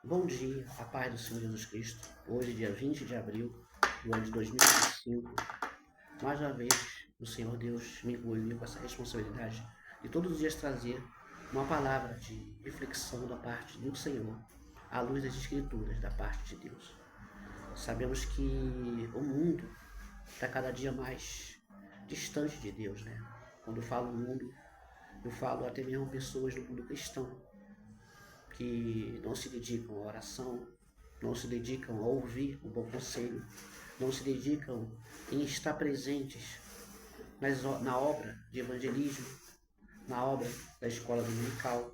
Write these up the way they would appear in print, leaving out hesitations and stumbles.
Bom dia, a paz do Senhor Jesus Cristo. Hoje, dia 20 de abril do ano de 2025, mais uma vez o Senhor Deus me incluiu com essa responsabilidade de todos os dias trazer uma palavra de reflexão da parte do Senhor, à luz das Escrituras, da parte de Deus. Sabemos que o mundo está cada dia mais distante de Deus, né? Quando eu falo mundo, eu falo até mesmo pessoas do mundo cristão, que não se dedicam à oração, não se dedicam a ouvir o bom conselho, não se dedicam em estar presentes na obra de evangelismo, na obra da escola dominical,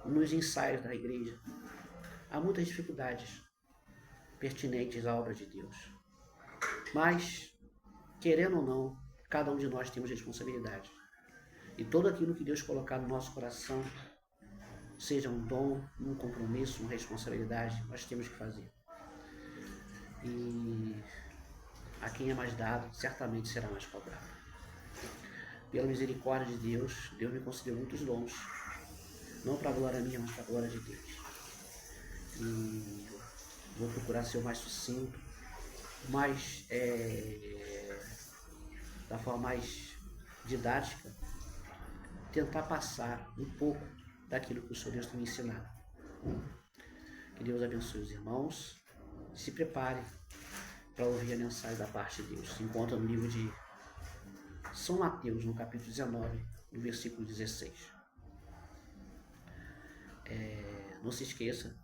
nos ensaios da igreja. Há muitas dificuldades pertinentes à obra de Deus. Mas, querendo ou não, cada um de nós temos responsabilidade. E tudo aquilo que Deus colocar no nosso coração, seja um dom, um compromisso, uma responsabilidade, nós temos que fazer. E a quem é mais dado, certamente será mais cobrado. Pela misericórdia de Deus, Deus me concedeu muitos dons, não para a glória minha, mas para a glória de Deus. E vou procurar ser o mais sucinto, mais da forma mais didática, tentar passar um pouco daquilo que o Senhor Deus tem me ensinado. Que Deus abençoe os irmãos. Se prepare para ouvir a mensagem da parte de Deus. Se encontra no livro de São Mateus, no capítulo 19, no versículo 16. Não se esqueça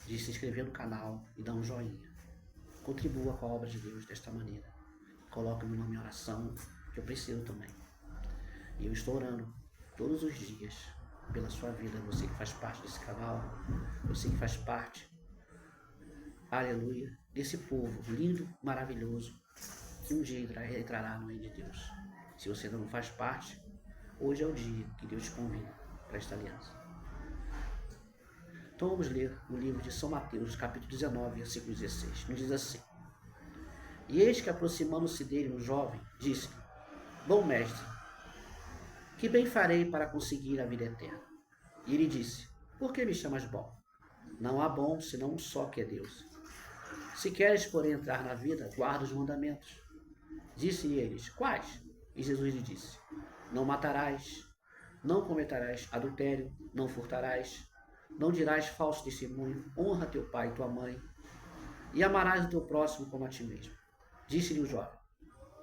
de se inscrever no canal e dar um joinha. Contribua com a obra de Deus desta maneira. Coloque meu nome em oração, que eu preciso também. E eu estou orando todos os dias pela sua vida, você que faz parte desse canal, você que faz parte, aleluia, desse povo lindo, maravilhoso, que um dia entrará no reino de Deus. Se você ainda não faz parte, hoje é o dia que Deus te convida para esta aliança. Então vamos ler o livro de São Mateus, capítulo 19, versículo 16. Nos diz assim: E eis que, aproximando-se dele um jovem, disse-lhe: Bom mestre, que bem farei para conseguir a vida eterna? E ele disse: Por que me chamas bom? Não há bom senão um só, que é Deus. Se queres, porém, entrar na vida, guarda os mandamentos. Disse-lhe eles: Quais? E Jesus lhe disse: Não matarás, não cometerás adultério, não furtarás, não dirás falso testemunho, honra teu pai e tua mãe, e amarás o teu próximo como a ti mesmo. Disse-lhe o jovem: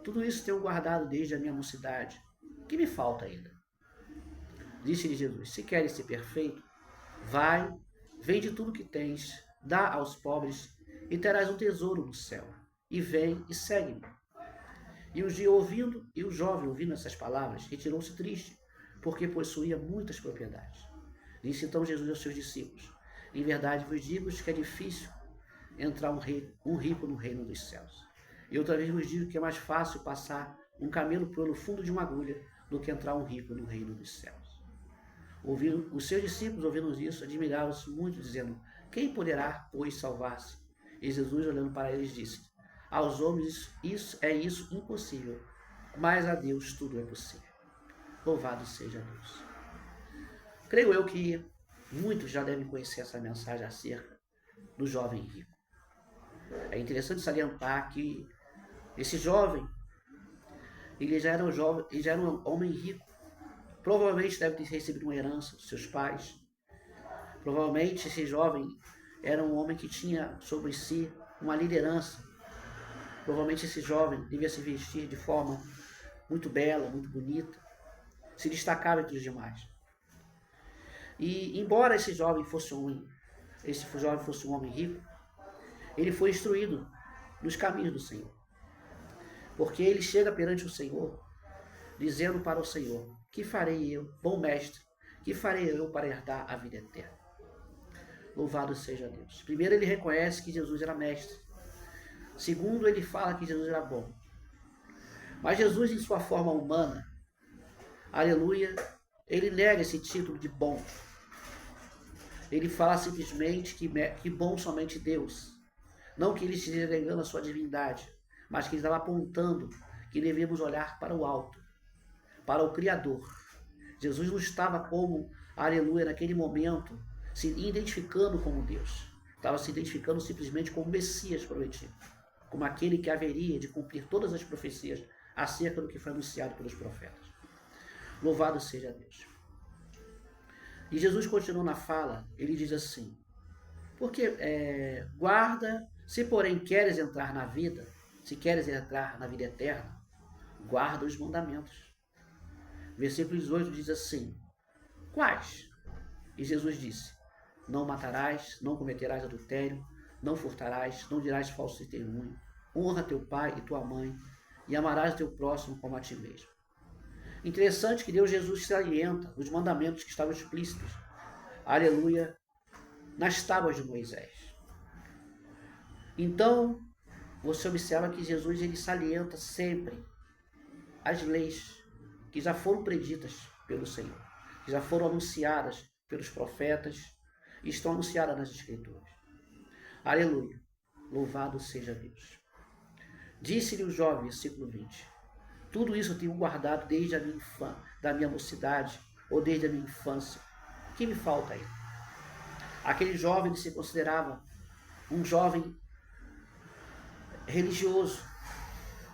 Tudo isso tenho guardado desde a minha mocidade. O que me falta ainda? Disse-lhe Jesus: Se queres ser perfeito, vai, vende tudo que tens, dá aos pobres, e terás um tesouro no céu. E vem e segue-me. E o jovem, ouvindo essas palavras, retirou-se triste, porque possuía muitas propriedades. Disse então Jesus aos seus discípulos: Em verdade vos digo que é difícil entrar um rico no reino dos céus. E outra vez vos digo que é mais fácil passar um camelo pelo fundo de uma agulha do que entrar um rico no reino dos céus. Os seus discípulos, ouvindo isso, admiravam-se muito, dizendo: Quem poderá, pois, salvar-se? E Jesus, olhando para eles, disse: Aos homens isso é impossível, mas a Deus tudo é possível. Louvado seja Deus. Creio eu que muitos já devem conhecer essa mensagem acerca do jovem rico. É interessante salientar que esse jovem, ele já era um homem rico. Provavelmente deve ter recebido uma herança dos seus pais. Provavelmente esse jovem era um homem que tinha sobre si uma liderança. Provavelmente esse jovem devia se vestir de forma muito bela, muito bonita, se destacava entre os demais. E embora esse jovem fosse um homem rico, ele foi instruído nos caminhos do Senhor. Porque ele chega perante o Senhor, dizendo para o Senhor: Que farei eu, bom mestre, que farei eu para herdar a vida eterna? Louvado seja Deus. Primeiro, ele reconhece que Jesus era mestre. Segundo, ele fala que Jesus era bom. Mas Jesus, em sua forma humana, aleluia, ele nega esse título de bom. Ele fala simplesmente que bom somente Deus. Não que ele esteja negando a sua divindade, mas que ele estava apontando que devemos olhar para o alto, para o Criador. Jesus não estava como, aleluia, naquele momento, se identificando como Deus. Estava se identificando simplesmente como Messias prometido, como aquele que haveria de cumprir todas as profecias acerca do que foi anunciado pelos profetas. Louvado seja Deus. E Jesus continua na fala, ele diz assim, porque guarda, se porém queres entrar na vida, se queres entrar na vida eterna, guarda os mandamentos. Versículo 18 diz assim, quais? E Jesus disse, não matarás, não cometerás adultério, não furtarás, não dirás falso testemunho, honra teu pai e tua mãe, e amarás teu próximo como a ti mesmo. Interessante que Deus Jesus salienta os mandamentos que estavam explícitos, aleluia, nas tábuas de Moisés. Então, você observa que Jesus ele salienta sempre as leis que já foram preditas pelo Senhor, que já foram anunciadas pelos profetas e estão anunciadas nas Escrituras. Aleluia, louvado seja Deus. Disse-lhe o jovem, versículo 20, tudo isso eu tenho guardado desde a minha infância, da minha mocidade, ou desde a minha infância. O que me falta aí? Aquele jovem ele se considerava um jovem religioso.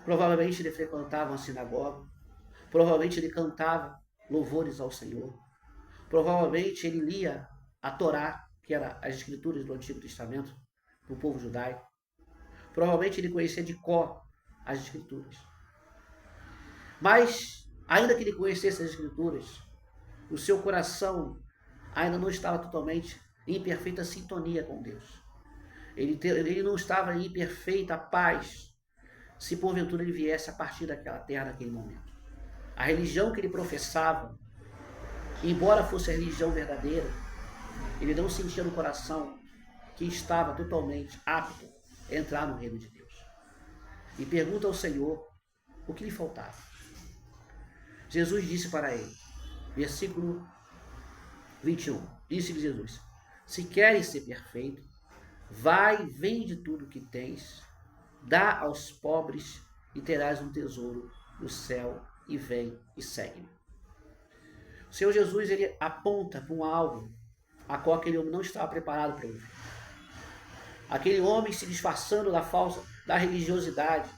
Provavelmente ele frequentava uma sinagoga. Provavelmente ele cantava louvores ao Senhor. Provavelmente ele lia a Torá, que era as escrituras do Antigo Testamento, do povo judaico. Provavelmente ele conhecia de cor as escrituras. Mas, ainda que ele conhecesse as escrituras, o seu coração ainda não estava totalmente em perfeita sintonia com Deus. Ele não estava em perfeita paz se porventura ele viesse a partir daquela terra naquele momento. A religião que ele professava, embora fosse a religião verdadeira, ele não sentia no coração que estava totalmente apto a entrar no reino de Deus. E pergunta ao Senhor o que lhe faltava. Jesus disse para ele, versículo 21, disse-lhe Jesus, se queres ser perfeito, vai, vende tudo o que tens, dá aos pobres e terás um tesouro no céu, e vem e segue-me. O Senhor Jesus ele aponta para algo a qual aquele homem não estava preparado para ouvir. Aquele homem se disfarçando da religiosidade,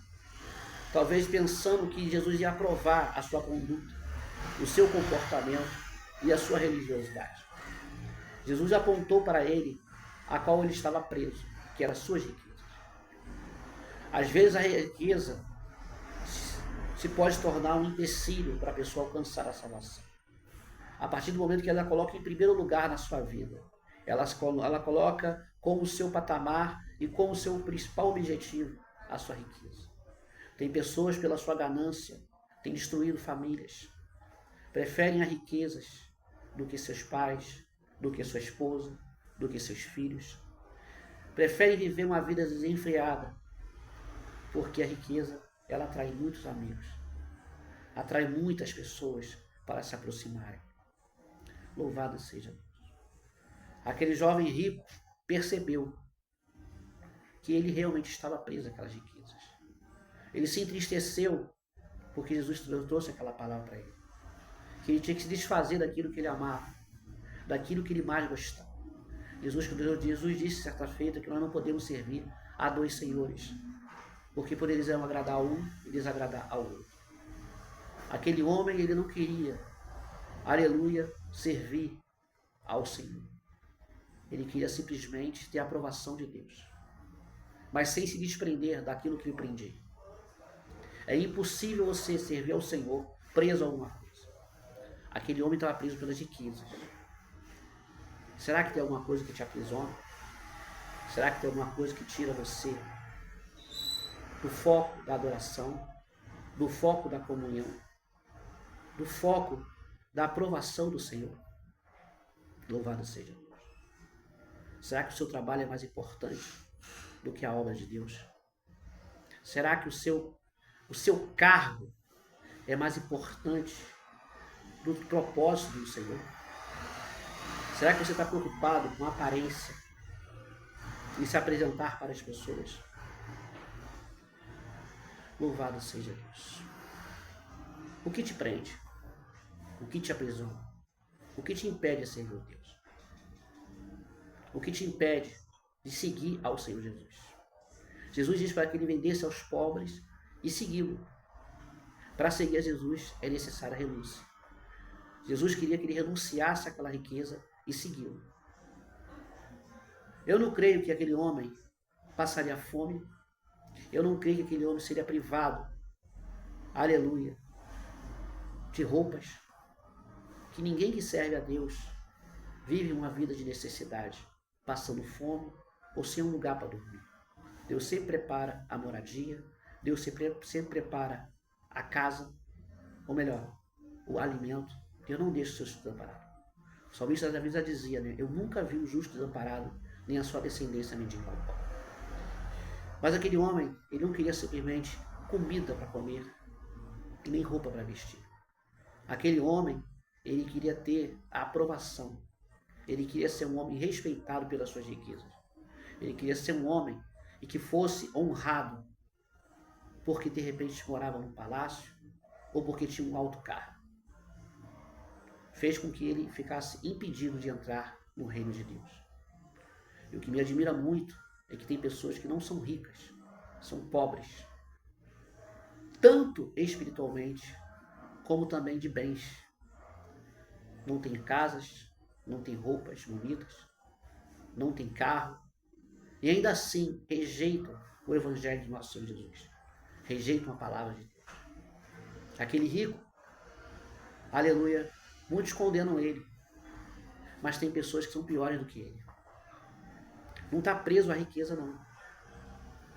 talvez pensando que Jesus ia aprovar a sua conduta, o seu comportamento e a sua religiosidade. Jesus apontou para ele a qual ele estava preso, que eram as suas riquezas. Às vezes a riqueza se pode tornar um empecilho para a pessoa alcançar a salvação. A partir do momento que ela coloca em primeiro lugar na sua vida, ela coloca como seu patamar e como seu principal objetivo a sua riqueza. Tem pessoas pela sua ganância, têm destruído famílias, preferem as riquezas do que seus pais, do que sua esposa, do que seus filhos. Preferem viver uma vida desenfreada, porque a riqueza ela atrai muitos amigos, atrai muitas pessoas para se aproximarem. Louvado seja Deus. Aquele jovem rico percebeu que ele realmente estava preso àquelas riquezas. Ele se entristeceu porque Jesus trouxe aquela palavra para ele. Que ele tinha que se desfazer daquilo que ele amava, daquilo que ele mais gostava. Jesus disse certa feita que nós não podemos servir a dois senhores, porque por eles iam agradar a um e desagradar ao outro. Aquele homem, ele não queria, aleluia, servir ao Senhor. Ele queria simplesmente ter a aprovação de Deus, mas sem se desprender daquilo que lhe prendia. É impossível você servir ao Senhor preso a alguma coisa. Aquele homem estava preso pelas riquezas. Será que tem alguma coisa que te aprisiona? Será que tem alguma coisa que tira você do foco da adoração, do foco da comunhão, do foco da aprovação do Senhor? Louvado seja Deus. Será que o seu trabalho é mais importante do que a obra de Deus? Será que o seu cargo é mais importante do propósito do Senhor? Será que você está preocupado com a aparência e se apresentar para as pessoas? Louvado seja Deus. O que te prende? O que te aprisiona? O que te impede de servir a Deus? O que te impede de seguir ao Senhor Jesus? Jesus diz para que ele vendesse aos pobres e segui-lo. Para seguir a Jesus é necessária a renúncia. Jesus queria que ele renunciasse àquela riqueza e segui-lo. Eu não creio que aquele homem passaria fome. Eu não creio que aquele homem seria privado, aleluia, de roupas. Que ninguém que serve a Deus vive uma vida de necessidade, passando fome ou sem um lugar para dormir. Deus sempre prepara a moradia, Deus sempre prepara a casa, ou melhor, o alimento. Deus não deixa o seu desamparado. O salmista Davi já dizia, né? Eu nunca vi um justo desamparado, nem a sua descendência mendiga ao pão. Mas aquele homem, ele não queria simplesmente comida para comer, e nem roupa para vestir. Aquele homem, ele queria ter a aprovação. Ele queria ser um homem respeitado pelas suas riquezas. Ele queria ser um homem e que fosse honrado porque de repente morava num palácio ou porque tinha um alto cargo. Fez com que ele ficasse impedido de entrar no reino de Deus. E o que me admira muito é que tem pessoas que não são ricas, são pobres, tanto espiritualmente como também de bens. Não tem casas, não tem roupas bonitas, não tem carro, e ainda assim rejeitam o evangelho do nosso Senhor Jesus, rejeitam a palavra de Deus. Aquele rico, aleluia, muitos condenam ele, mas tem pessoas que são piores do que ele. Não está preso à riqueza, não.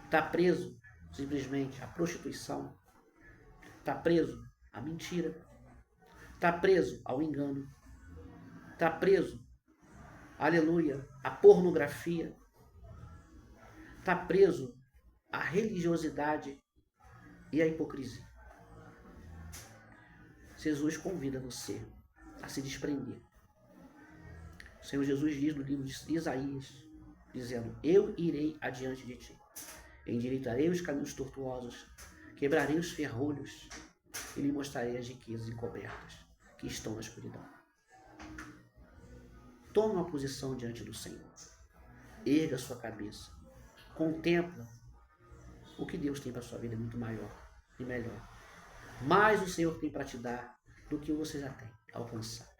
Está preso simplesmente à prostituição, está preso à mentira, está preso ao engano, está preso, aleluia, à pornografia, está preso à religiosidade e à hipocrisia. Jesus convida você a se desprender. O Senhor Jesus diz no livro de Isaías, dizendo, eu irei adiante de ti, endireitarei os caminhos tortuosos, quebrarei os ferrolhos e lhe mostrarei as riquezas encobertas que estão na escuridão. Tome uma posição diante do Senhor. Erga a sua cabeça. Contempla o que Deus tem para a sua vida, é muito maior e melhor. Mais o Senhor tem para te dar do que você já tem alcançado.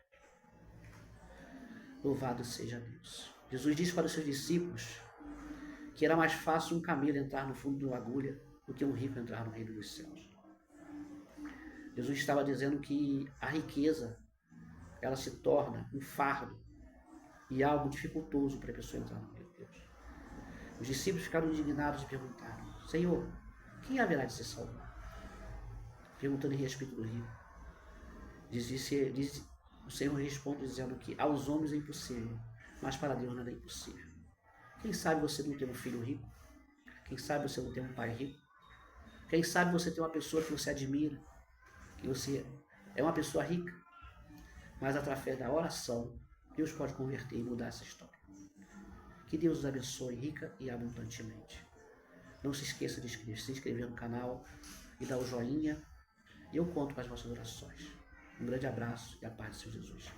Louvado seja Deus. Jesus disse para os seus discípulos que era mais fácil um camelo entrar no fundo de uma agulha do que um rico entrar no reino dos céus. Jesus estava dizendo que a riqueza, ela se torna um fardo e algo dificultoso para a pessoa entrar no reino de Deus. Os discípulos ficaram indignados e perguntaram, Senhor, quem haverá de ser salvo? Perguntando em respeito do rico. O Senhor responde dizendo que aos homens é impossível, mas para Deus nada é impossível. Quem sabe você não tem um filho rico? Quem sabe você não tem um pai rico? Quem sabe você tem uma pessoa que você admira, que você é uma pessoa rica, mas através da oração, Deus pode converter e mudar essa história. Que Deus os abençoe rica e abundantemente. Não se esqueça de se inscrever no canal e dar o joinha. E eu conto com as vossas orações. Um grande abraço e a paz do Senhor Jesus.